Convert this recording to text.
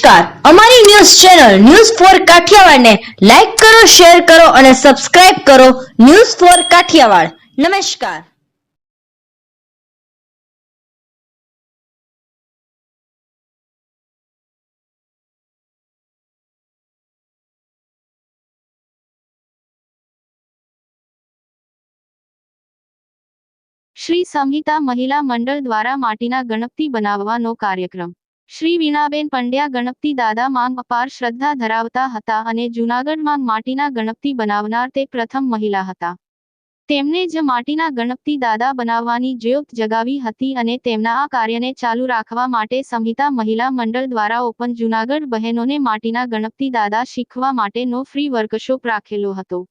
નમસ્કાર, અમારી news channel news for કાઠિયાવાડને લાઈક કરો, શેર કરો અને સબસ્ક્રાઇબ કરો. News for Kathiawad. નમસ્કાર. શ્રી સંહિતા મહિલા મંડળ દ્વારા માટીના ગણપતિ બનાવવાનો કાર્યક્રમ. શ્રી વીણાબેન પંડ્યા ગણપતિ દાદા માંગ અપાર શ્રદ્ધા ધરાવતા હતા અને જૂનાગઢમાં માટીના ગણપતિ બનાવનાર તે પ્રથમ મહિલા હતા. તેમને જ માટીના ગણપતિ દાદા બનાવવાની જ્યોત જગાવી હતી અને તેમના આ કાર્યને ચાલુ રાખવા માટે સંહિતા મહિલા મંડળ દ્વારા ઓપન જૂનાગઢ બહેનોને માટીના ગણપતિ દાદા શીખવા માટેનો ફ્રી વર્કશોપ રાખેલો હતો.